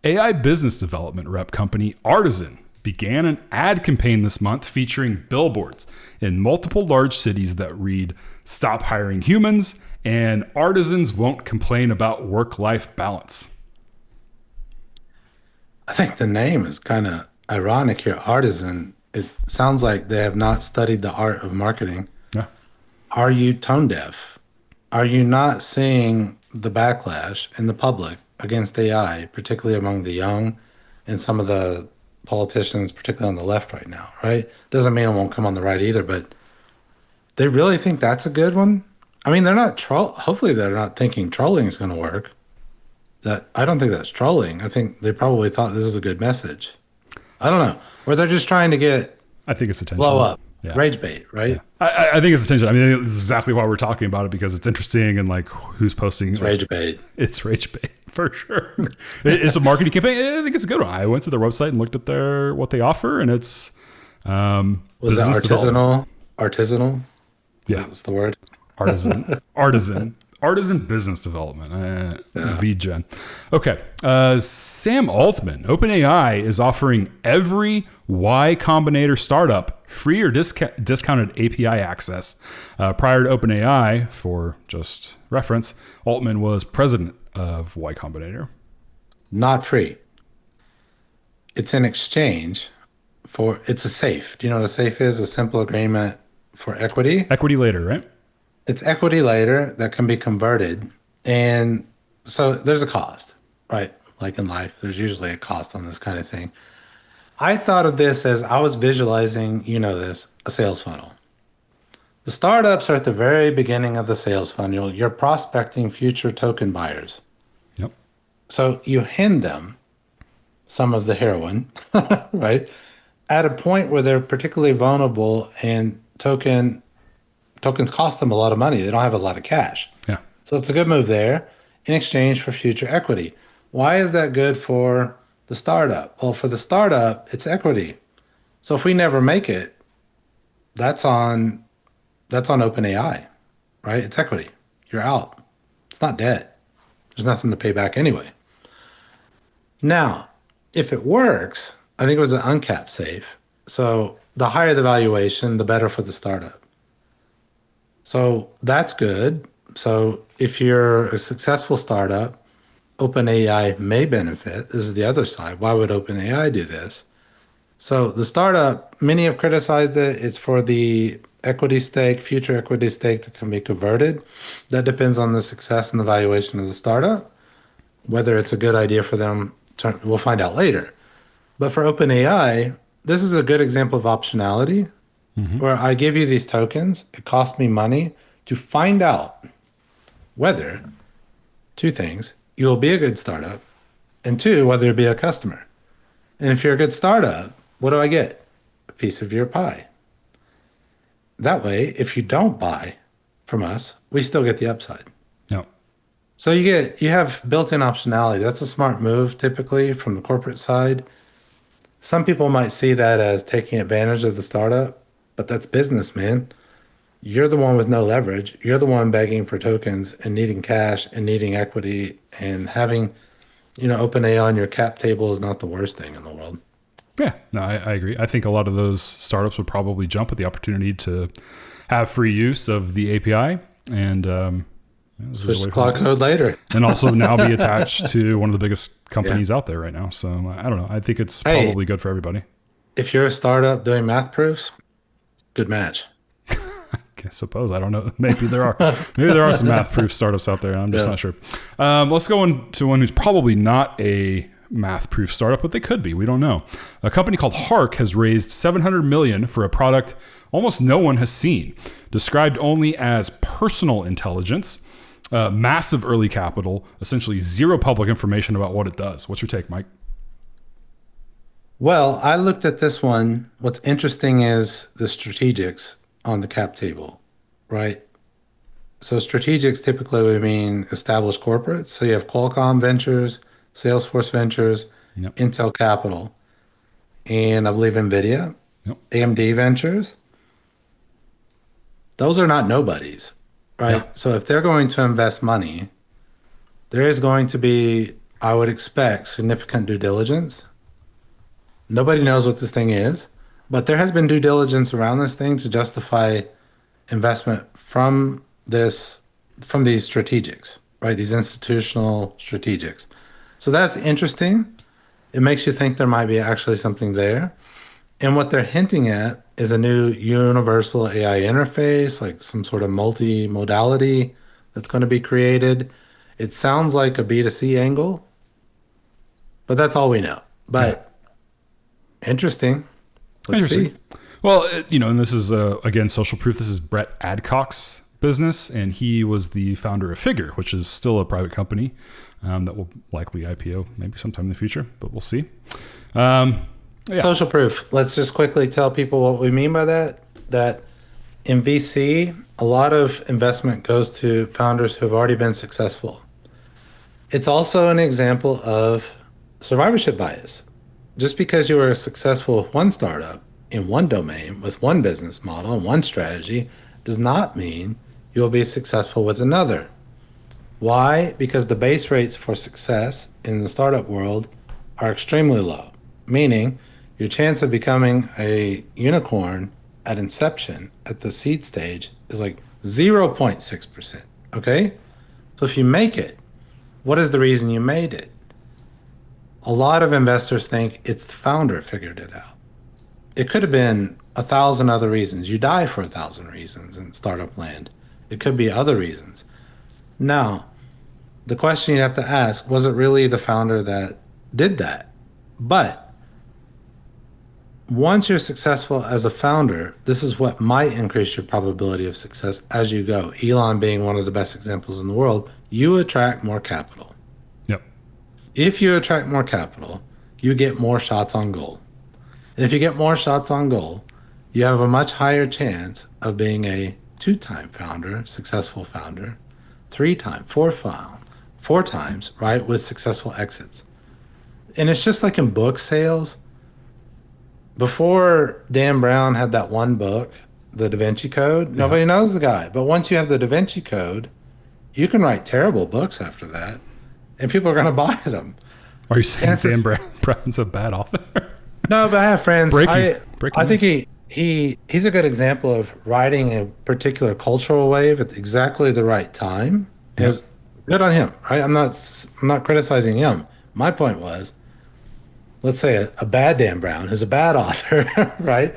AI business development rep company Artisan began an ad campaign this month featuring billboards in multiple large cities that read, "Stop hiring humans," and "Artisans won't complain about work-life balance." I think the name is kind of ironic here. Artisan. It sounds like they have not studied the art of marketing. Yeah. Are you tone deaf? Are you not seeing the backlash in the public against AI, particularly among the young and some of the politicians, particularly on the left right now, right? Doesn't mean it won't come on the right either, but they really think that's a good one. I mean, they're not hopefully they're not thinking trolling is going to work. That I don't think that's trolling. I think they probably thought this is a good message. I don't know. Or they're just trying to get I think it's blow attention. up, Yeah. rage bait, Yeah. right? I think it's attention. I mean, this is exactly why we're talking about it, because it's interesting and like who's posting. It's rage bait. It's rage bait for sure. It's a marketing campaign. I think it's a good one. I went to their website and looked at what they offer, and it's Was it business development. artisanal? Yeah, That's the word. artisan business development. Lead gen. Okay. Sam Altman, OpenAI, is offering every Y Combinator startup free or discounted API access. Prior to OpenAI, for just reference, Altman was president of Y Combinator. Not free. It's an exchange for, it's a safe. Do you know what a safe is? A simple agreement for equity. Equity later, right? It's equity later that can be converted. And so there's a cost, right? Like in life, there's usually a cost on this kind of thing. I thought of this as I was visualizing, you know this, a sales funnel. The startups are at the very beginning of the sales funnel. You're prospecting future token buyers. Yep. So you hand them some of the heroin, right? At a point where they're particularly vulnerable and tokens cost them a lot of money. They don't have a lot of cash. Yeah. So it's a good move there in exchange for future equity. Why is that good for the startup? Well, for the startup, it's equity. So if we never make it, that's on OpenAI, right? It's equity. You're out. It's not debt. There's nothing to pay back anyway. Now, if it works, I think it was an uncapped safe. So the higher the valuation, the better for the startup. So that's good. So if you're a successful startup, OpenAI may benefit. This is the other side. Why would OpenAI do this? So the startup, many have criticized it. It's for the equity stake, future equity stake that can be converted. That depends on the success and the valuation of the startup. Whether it's a good idea for them, we'll find out later. But for OpenAI, this is a good example of optionality, where I give you these tokens. It costs me money to find out whether, two things, you will be a good startup, and two, whether you'll be a customer. And if you're a good startup, what do I get? A piece of your pie. That way, if you don't buy from us, we still get the upside. No. So you have built-in optionality. That's a smart move typically from the corporate side. Some people might see that as taking advantage of the startup, but that's business, man. You're the one with no leverage. You're the one begging for tokens and needing cash and needing equity, and having, OpenAI on your cap table is not the worst thing in the world. Yeah, no, I agree. I think a lot of those startups would probably jump at the opportunity to have free use of the API and Switch to Claude code later. and also now be attached to one of the biggest companies out there right now. So I don't know. I think it's probably good for everybody. If you're a startup doing math proofs, good match. I suppose. I don't know. Maybe there are some math proof startups out there. I'm just not sure. Let's go on to one who's probably not a math proof startup, but they could be. We don't know. A company called Haack has raised $700 million for a product almost no one has seen, described only as personal intelligence, massive early capital, essentially zero public information about what it does. What's your take, Mike? Well, I looked at this one. What's interesting is the strategics on the cap table, right? So strategics typically would mean established corporates. So you have Qualcomm Ventures, Salesforce Ventures, Intel Capital, and I believe Nvidia, AMD Ventures. Those are not nobodies, right? So if they're going to invest money, there is going to be, I would expect significant due diligence. Nobody knows what this thing is, but there has been due diligence around this thing to justify investment from these strategics, right? These institutional strategics. So that's interesting. It makes you think there might be actually something there. And what they're hinting at is a new universal AI interface, like some sort of multi-modality that's going to be created. It sounds like a B2C angle, but that's all we know. Yeah. But interesting. Let's Interesting. see. Well, and this is, again, social proof. This is Brett Adcock's business, and he was the founder of Figure, which is still a private company that will likely IPO maybe sometime in the future, but we'll see. Yeah. Social proof. Let's just quickly tell people what we mean by that. That in VC, a lot of investment goes to founders who have already been successful. It's also an example of survivorship bias. Just because you are successful with one startup in one domain with one business model and one strategy does not mean you'll be successful with another. Why? Because the base rates for success in the startup world are extremely low, meaning your chance of becoming a unicorn at inception at the seed stage is like 0.6%. Okay? So if you make it, what is the reason you made it? A lot of investors think it's the founder figured it out. It could have been 1,000 other reasons. You die for 1,000 reasons in startup land. It could be other reasons. Now, the question you have to ask, was it really the founder that did that? But once you're successful as a founder, this is what might increase your probability of success as you go. Elon being one of the best examples in the world, you attract more capital. Yep. If you attract more capital, you get more shots on goal. And if you get more shots on goal, you have a much higher chance of being a two-time founder, successful founder, three-time, four times, right, with successful exits. And it's just like in book sales. Before Dan Brown had that one book, The Da Vinci Code, nobody knows the guy. But once you have the Da Vinci Code, you can write terrible books after that, and people are going to buy them. Are you saying Dan Brown's a bad author? No, but I have friends. Breaking I think he's a good example of riding a particular cultural wave at exactly the right time. It was good on him, right? I'm not criticizing him. My point was, let's say a bad Dan Brown, who's a bad author, right,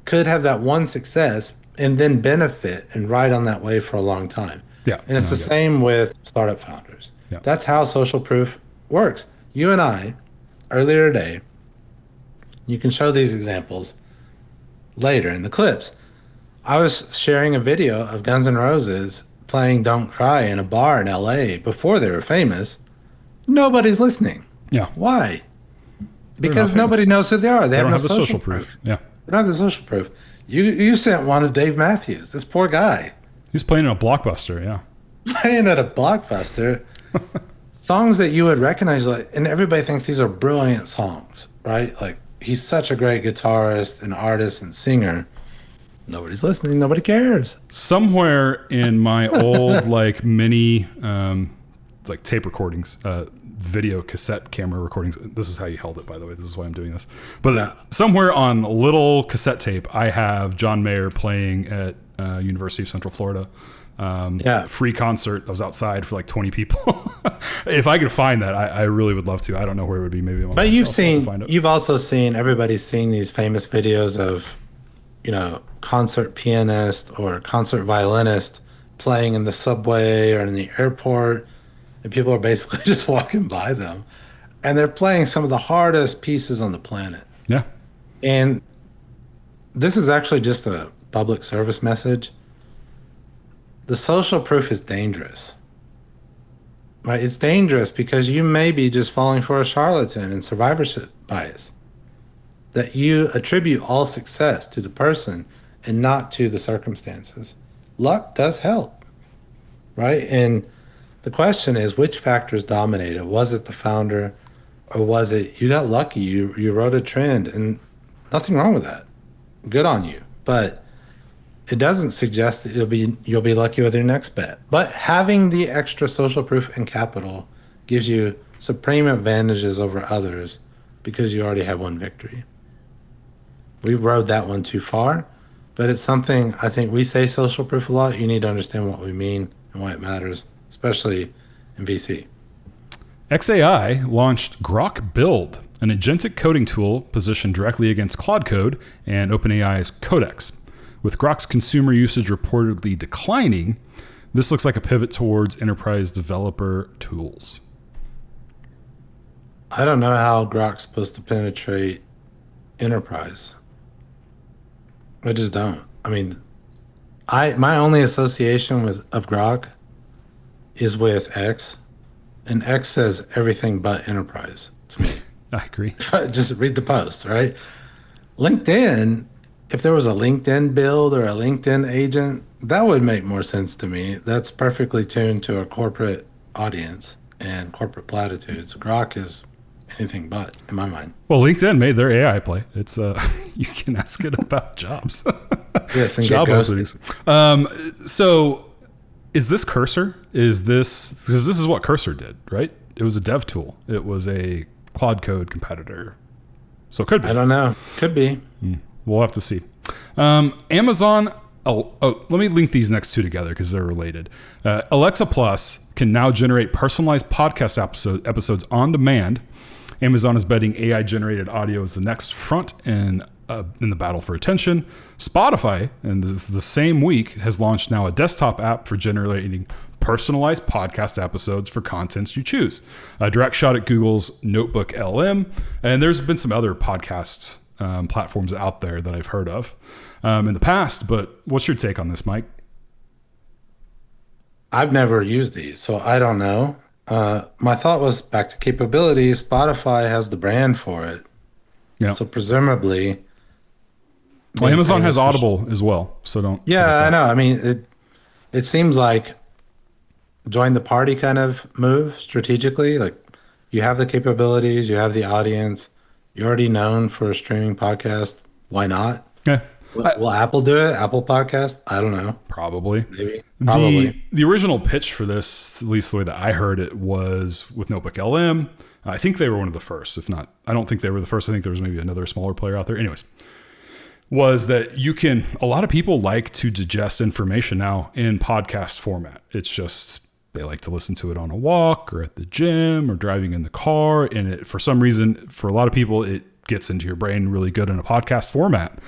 could have that one success and then benefit and ride on that wave for a long time. Yeah. And it's the same with startup founders. Yeah. That's how social proof works. You and I, earlier today, you can show these examples later in the clips. I was sharing a video of Guns N' Roses playing Don't Cry in a bar in LA before they were famous. Nobody's listening. Yeah. Why? Because nobody knows who they are. They have no the social proof. Yeah. They don't have the social proof. You sent one to Dave Matthews, this poor guy. He's playing in a Blockbuster, yeah. Playing at a Blockbuster. Songs that you would recognize, and everybody thinks these are brilliant songs, right? Like, he's such a great guitarist and artist and singer. Nobody's listening. Nobody cares. Somewhere in my old mini tape recordings, video cassette camera recordings. This is how you held it, by the way. This is why I'm doing this. But somewhere on a little cassette tape, I have John Mayer playing at University of Central Florida. Free concert. I was outside for 20 people. If I could find that, I really would love to. I don't know where it would be. Maybe. But you've also seen, everybody's seen these famous videos of, concert pianist or concert violinist playing in the subway or in the airport, and people are basically just walking by them, and they're playing some of the hardest pieces on the planet. Yeah. And this is actually just a public service message. The social proof is dangerous, right? It's dangerous because you may be just falling for a charlatan and survivorship bias, that you attribute all success to the person and not to the circumstances. Luck does help, right? And the question is, which factors dominated? Was it the founder, or was it you got lucky, you rode a trend? And nothing wrong with that. Good on you. But it doesn't suggest that you'll be lucky with your next bet. But having the extra social proof and capital gives you supreme advantages over others because you already have one victory. We rode that one too far, but it's something I think we say social proof a lot. You need to understand what we mean and why it matters, especially in VC. XAI launched Grok Build, an agentic coding tool positioned directly against Claude Code and OpenAI's Codex. With Grok's consumer usage reportedly declining, this looks like a pivot towards enterprise developer tools. I don't know how Grok's supposed to penetrate enterprise. I just don't. I mean, my only association of Grok is with X, and X says everything but enterprise to me. I agree. Just read the post, right? LinkedIn, if there was a LinkedIn build or a LinkedIn agent, that would make more sense to me. That's perfectly tuned to a corporate audience and corporate platitudes. Grok is anything but, in my mind. Well, LinkedIn made their AI play. It's you can ask it about jobs. Yes, and job get ghosted. openings. So is this Cursor? Is this, because this is what Cursor did, right? It was a dev tool. It was a Claude Code competitor. So it could be. I don't know. Could be. We'll have to see. Amazon. Let me link these next two together because they're related. Alexa Plus can now generate personalized podcast episodes on demand. Amazon is betting AI-generated audio is the next front in the battle for attention. Spotify, and the same week, has launched now a desktop app for generating personalized podcast episodes for contents you choose. A direct shot at Google's Notebook LM, and there's been some other podcast platforms out there that I've heard of in the past. But what's your take on this, Mike? I've never used these, so I don't know. My thought was back to capabilities. Spotify has the brand for it. Yeah. So presumably, Well, Amazon has Audible as well, so don't. Yeah, I know. I mean, it seems like join the party kind of move strategically. Like you have the capabilities, you have the audience, you're already known for a streaming podcast. Why not? Yeah. Will Apple do it? Apple Podcast? I don't know. Probably. Maybe. Probably. The original pitch for this, at least the way that I heard it, was with Notebook LM. I think they were one of the first. If not, I don't think they were the first. I think there was maybe another smaller player out there. Anyways, was that a lot of people like to digest information now in podcast format. It's just, they like to listen to it on a walk or at the gym or driving in the car. And for some reason, for a lot of people, it gets into your brain really good in a podcast format.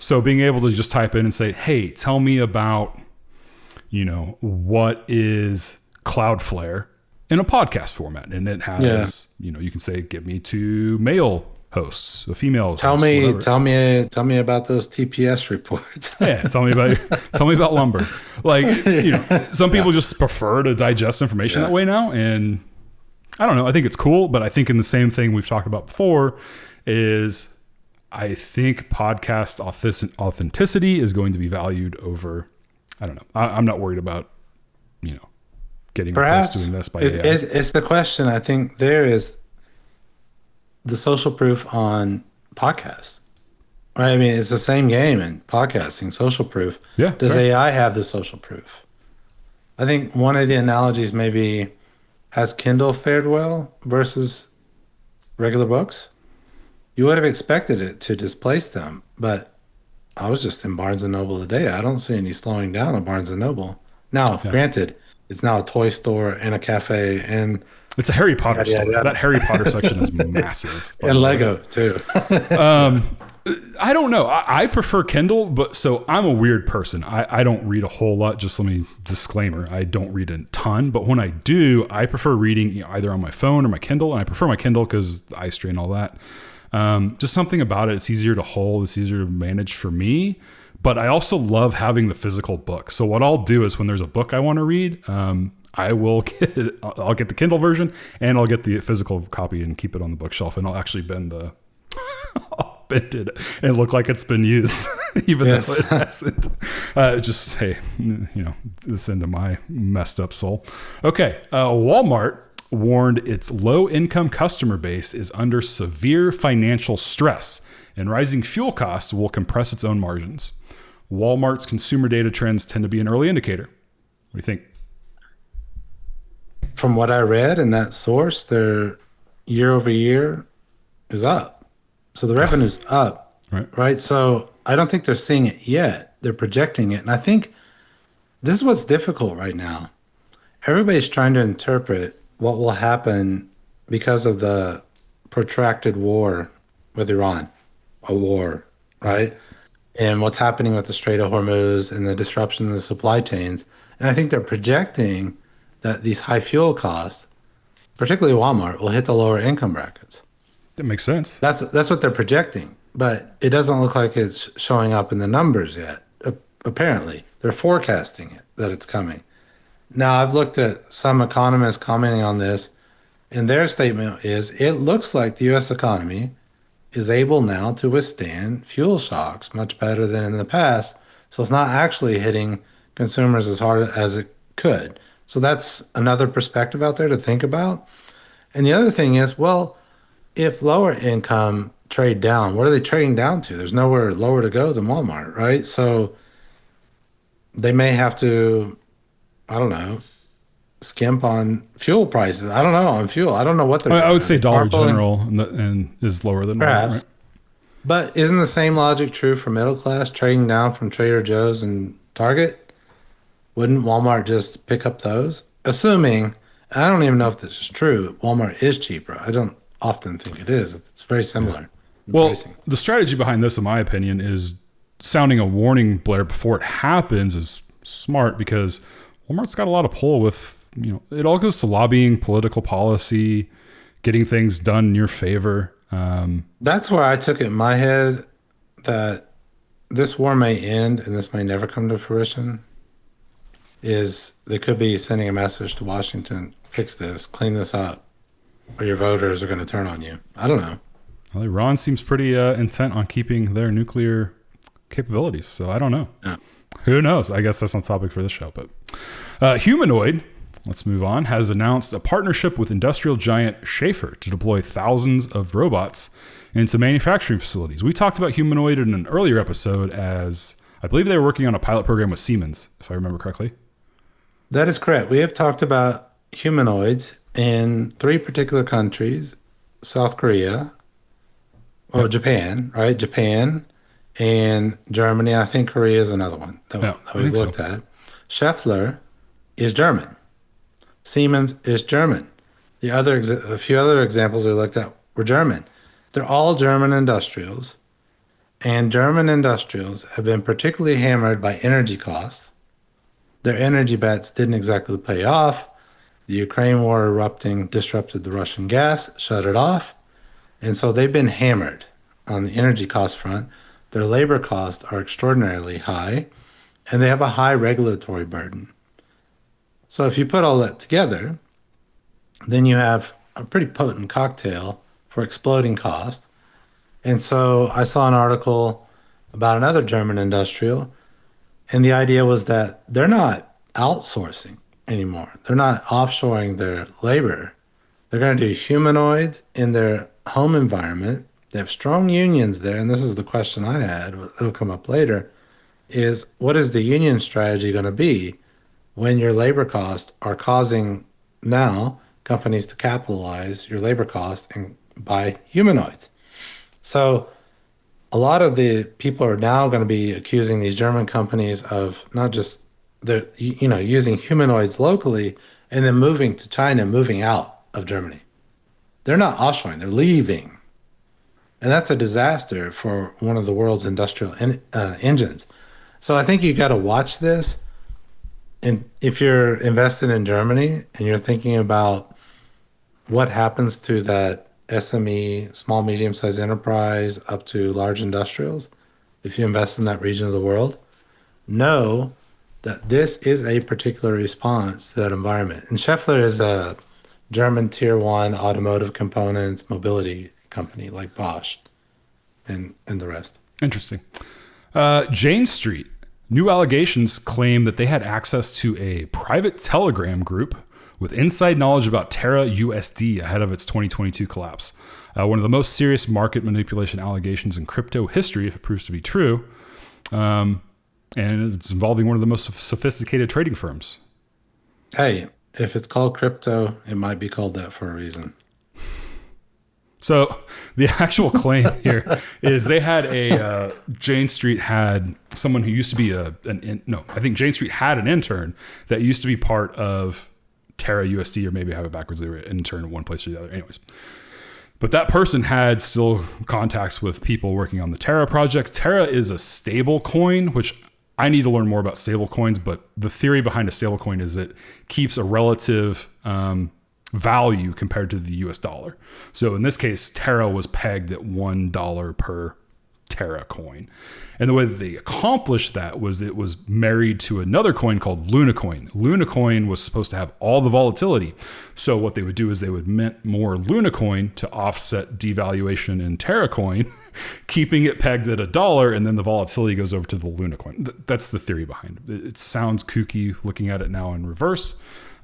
So being able to just type in and say, hey, tell me about, what is Cloudflare in a podcast format. And it has, you can say, give me 2 male hosts, a female tell host, me about those TPS reports. Yeah, tell me about lumber. Like, some people just prefer to digest information that way now. And I don't know, I think it's cool, but I think in the same thing we've talked about before is I think podcast authenticity is going to be valued over, I don't know. I'm not worried about, getting Perhaps replaced doing this by AI. it's the question. I think there is the social proof on podcasts, right? I mean, it's the same game in podcasting, social proof. Yeah. Does fair. AI have the social proof? I think one of the analogies maybe has Kindle fared well versus regular books? You would have expected it to displace them, but I was just in Barnes & Noble today. I don't see any slowing down of Barnes & Noble. Now, granted, it's now a toy store and a cafe and it's a Harry Potter store. yeah. That Harry Potter section is massive. and Lego too. I don't know. I prefer Kindle, but so I'm a weird person. I don't read a whole lot. Just let me disclaimer. I don't read a ton, but when I do, I prefer reading either on my phone or my Kindle. And I prefer my Kindle because eye strain, all that. Just something about it. It's easier to hold. It's easier to manage for me. But I also love having the physical book. So what I'll do is when there's a book I want to read, I'll get the Kindle version and I'll get the physical copy and keep it on the bookshelf. And I'll actually bend it and look like it's been used, even though it hasn't. Just, hey, this into my messed up soul. Okay. Walmart warned its low-income customer base is under severe financial stress and rising fuel costs will compress its own margins. Walmart's consumer data trends tend to be an early indicator. What do you think? from what I read in that source, their year over year is up. So the revenue's up, Right. right? So I don't think they're seeing it yet. They're projecting it. And I think this is what's difficult right now. Everybody's trying to interpret what will happen because of the protracted war with Iran, a war, right? And what's happening with the Strait of Hormuz and the disruption of the supply chains. And I think they're projecting that these high fuel costs, particularly Walmart, will hit the lower income brackets. That makes sense. That's what they're projecting, but it doesn't look like it's showing up in the numbers yet. Apparently, they're forecasting it that it's coming. Now, I've looked at some economists commenting on this, and their statement is it looks like the US economy is able now to withstand fuel shocks much better than in the past. So it's not actually hitting consumers as hard as it could. So that's another perspective out there to think about. And the other thing is, well, if lower income trade down, what are they trading down to? There's nowhere lower to go than Walmart, right? So they may have to, I don't know, skimp on fuel prices. I don't know on fuel. I don't know what they're doing. I would say Dollar Carpooling? General and is lower than Walmart, Perhaps. right? But isn't the same logic true for middle class trading down from Trader Joe's and Target? Wouldn't Walmart just pick up those? Assuming, I don't even know if this is true, Walmart is cheaper. I don't often think it is. It's very similar in Well, pricing. the strategy behind this, in my opinion, is sounding a warning blare before it happens is smart because Walmart's got a lot of pull with, it all goes to lobbying, political policy, getting things done in your favor. That's where I took it in my head that this war may end and this may never come to fruition. Is they could be sending a message to Washington, fix this, clean this up, or your voters are going to turn on you. I don't know. Well, Iran seems pretty intent on keeping their nuclear capabilities, so I don't know. Yeah. Who knows? I guess that's not topic for this show. But Humanoid, let's move on, has announced a partnership with industrial giant Schaefer to deploy thousands of robots into manufacturing facilities. We talked about Humanoid in an earlier episode as I believe they were working on a pilot program with Siemens, if I remember correctly. That is correct. We have talked about humanoids in 3 particular countries: South Korea, Japan, right? Japan and Germany. I think Korea is another one that we've looked at. Schaeffler is German. Siemens is German. A few other examples we looked at were German. They're all German industrials, and German industrials have been particularly hammered by energy costs. Their energy bets didn't exactly pay off. The Ukraine war erupting disrupted the Russian gas, shut it off. And so they've been hammered on the energy cost front. Their labor costs are extraordinarily high, and they have a high regulatory burden. So if you put all that together, then you have a pretty potent cocktail for exploding cost. And so I saw an article about another German industrial, and the idea was that they're not outsourcing anymore. They're not offshoring their labor. They're going to do humanoids in their home environment. They have strong unions there, and this is the question I had, it'll come up later, is what is the union strategy going to be when your labor costs are causing now companies to capitalize your labor costs and buy humanoids? So a lot of the people are now going to be accusing these German companies of not just using humanoids locally and then moving to China, moving out of Germany. They're not offshoring, they're leaving. And that's a disaster for one of the world's industrial engines. So I think you got to watch this. And if you're invested in Germany and you're thinking about what happens to that SME, small, medium-sized enterprise, up to large industrials, if you invest in that region of the world, know that this is a particular response to that environment. And Schaeffler is a German tier 1 automotive components mobility company like Bosch and the rest. Interesting. Jane Street. New allegations claim that they had access to a private Telegram group with inside knowledge about Terra USD ahead of its 2022 collapse. One of the most serious market manipulation allegations in crypto history, if it proves to be true. And it's involving one of the most sophisticated trading firms. Hey, If it's called crypto, it might be called that for a reason. So the actual claim here is they had Jane Street had someone who used to be I think Jane Street had an intern that used to be part of Terra USD, or maybe I have it backwards. They were an intern in one place or the other. Anyways. But that person had still contacts with people working on the Terra project. Terra is a stable coin, which I need to learn more about stable coins, but the theory behind a stable coin is it keeps a relative value compared to the US dollar. So in this case, Terra was pegged at $1 per Terra coin. And the way that they accomplished that was it was married to another coin called Luna coin. Luna coin was supposed to have all the volatility. So what they would do is they would mint more Luna coin to offset devaluation in Terra coin, keeping it pegged at $1, and then the volatility goes over to the Luna coin. That's the theory behind it. It sounds kooky looking at it now in reverse.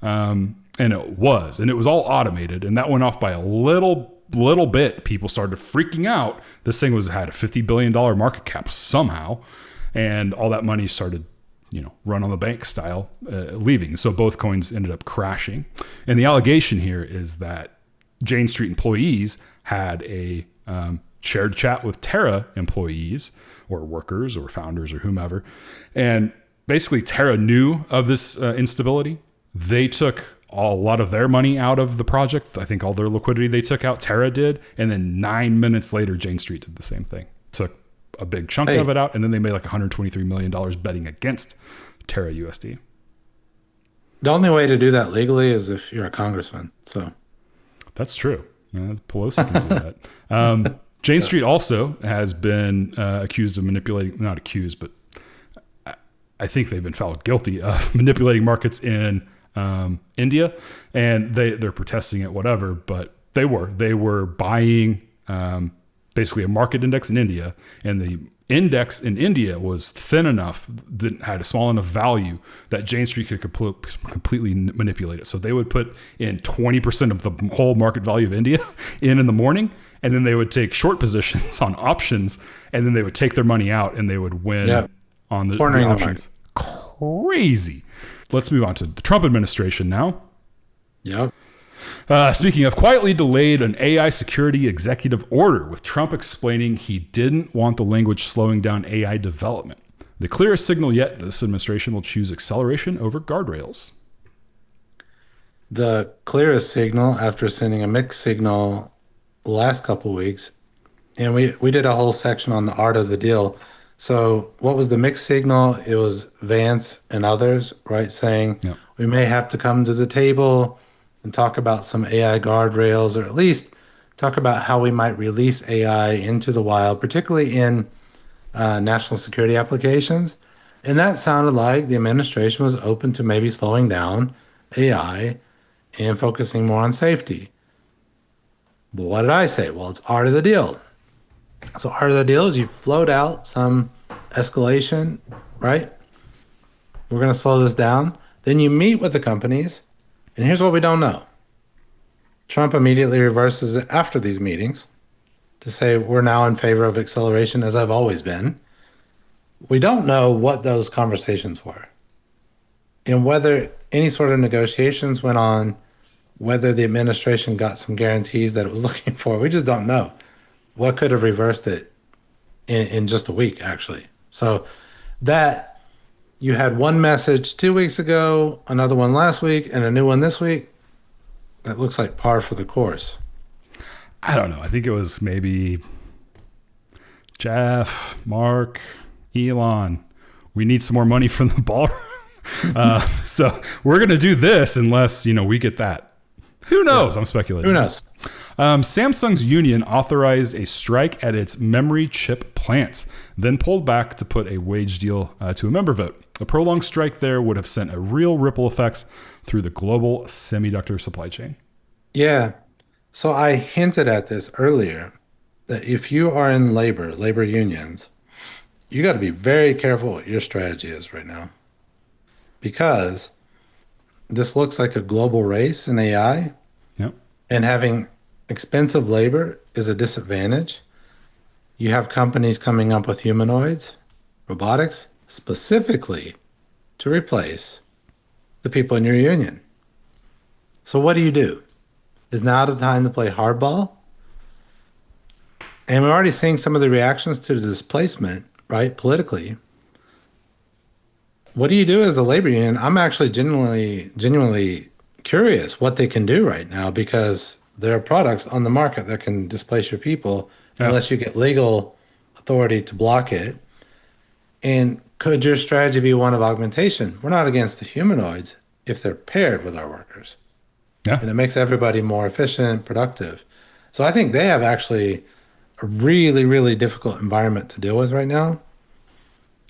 And it was all automated, and that went off by a little bit. People started freaking out. This thing had a $50 billion market cap somehow, and all that money started, run on the bank style, leaving. So both coins ended up crashing. And the allegation here is that Jane Street employees had a shared chat with Terra employees or workers or founders or whomever. And basically Terra knew of this instability. They took a lot of their money out of the project. I think all their liquidity they took out, Terra did. And then 9 minutes later, Jane Street did the same thing. Took a big chunk of it out. And then they made like $123 million betting against Terra USD. The only way to do that legally is if you're a congressman. So that's true. Pelosi can do that. Jane Street also has been accused of manipulating, not accused, but I think they've been found guilty of manipulating markets in India, and they're protesting it, whatever, but they were buying basically a market index in India, and the index in India was thin enough, had a small enough value that Jane Street could completely manipulate it. So they would put in 20% of the whole market value of India in the morning, and then they would take short positions on options, and then they would take their money out and they would win on the options. Crazy. Let's move on to the Trump administration now. Yep. Speaking of, quietly delayed an AI security executive order, with Trump explaining he didn't want the language slowing down AI development. The clearest signal yet, this administration will choose acceleration over guardrails. The clearest signal after sending a mixed signal the last couple of weeks, and we did a whole section on the art of the deal. So what was the mixed signal? It was Vance and others, right, saying we may have to come to the table and talk about some AI guardrails, or at least talk about how we might release AI into the wild, particularly in national security applications. And that sounded like the administration was open to maybe slowing down AI and focusing more on safety. But what did I say? Well, it's art of the deal. So art of the deal is you float out some escalation, right? We're going to slow this down. Then you meet with the companies, and here's what we don't know. Trump immediately reverses it after these meetings to say we're now in favor of acceleration, as I've always been. We don't know what those conversations were and whether any sort of negotiations went on, whether the administration got some guarantees that it was looking for. We just don't know what could have reversed it in just a week, actually. So that you had one message 2 weeks ago, another one last week, and a new one this week. That looks like par for the course. I don't know. I think it was maybe Jeff, Mark, Elon. We need some more money from the ballroom. So we're going to do this unless, we get that. Who knows? Yeah. I'm speculating. Who knows? Samsung's union authorized a strike at its memory chip plants, then pulled back to put a wage deal to a member vote. A prolonged strike there would have sent a real ripple effects through the global semiconductor supply chain. Yeah. So I hinted at this earlier, that if you are in labor unions, you got to be very careful what your strategy is right now. Because this looks like a global race in AI. Yep. And having expensive labor is a disadvantage. You have companies coming up with humanoids, robotics, specifically to replace the people in your union. So what do you do? Is now the time to play hardball? And we're already seeing some of the reactions to the displacement, right? Politically. What do you do as a labor union? I'm actually genuinely curious what they can do right now because there are products on the market that can displace your people unless you get legal authority to block it. And could your strategy be one of augmentation? We're not against the humanoids if they're paired with our workers. Yeah. And it makes everybody more efficient, productive. So I think they have actually a really, really difficult environment to deal with right now,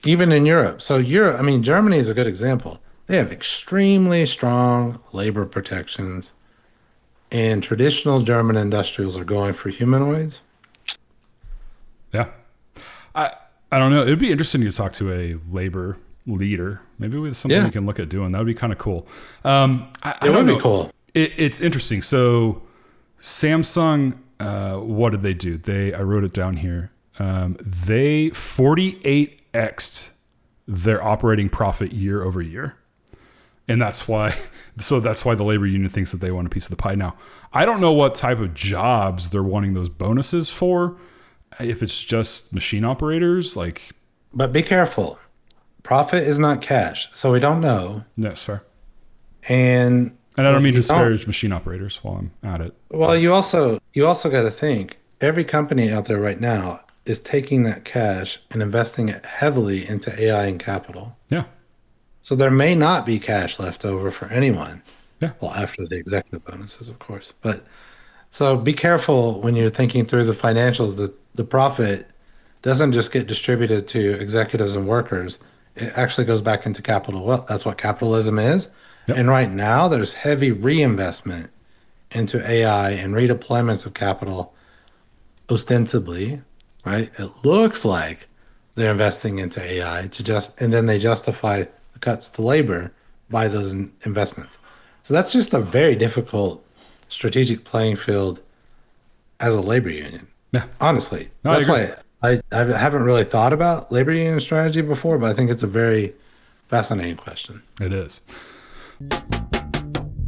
even in Europe. So Europe, I mean, Germany is a good example. They have extremely strong labor protections, and traditional German industrials are going for humanoids. Yeah. I don't know. It'd be interesting to talk to a labor leader. Maybe with something we can look at doing. That would be kind of cool. It would be cool. It's interesting. So Samsung, what did they do? I wrote it down here. They 48x'd their operating profit year over year. And that's why the labor union thinks that they want a piece of the pie. Now, I don't know what type of jobs they're wanting those bonuses for. If it's just machine operators, But be careful. Profit is not cash, so we don't know. That's fair. And I don't mean to disparage machine operators while I'm at it. Well, you also got to think every company out there right now is taking that cash and investing it heavily into AI and capital. Yeah. So there may not be cash left over for anyone. Yeah. Well, after the executive bonuses, of course. But so be careful when you're thinking through the financials that the profit doesn't just get distributed to executives and workers. It actually goes back into capital. Well, that's what capitalism is. Yep. And right now there's heavy reinvestment into AI and redeployments of capital ostensibly, right? It looks like they're investing into AI and then they justify the cuts to labor by those investments. So that's just a very difficult strategic playing field as a labor union. Yeah. Honestly. No, that's why I haven't really thought about labor union strategy before, but I think it's a very fascinating question. It is.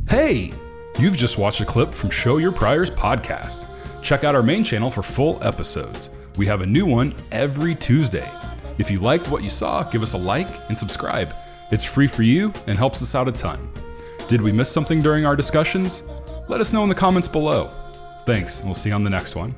Hey, you've just watched a clip from Show Your Priors podcast. Check out our main channel for full episodes. We have a new one every Tuesday. If you liked what you saw, give us a like and subscribe. It's free for you and helps us out a ton. Did we miss something during our discussions? Let us know in the comments below. Thanks, and we'll see you on the next one.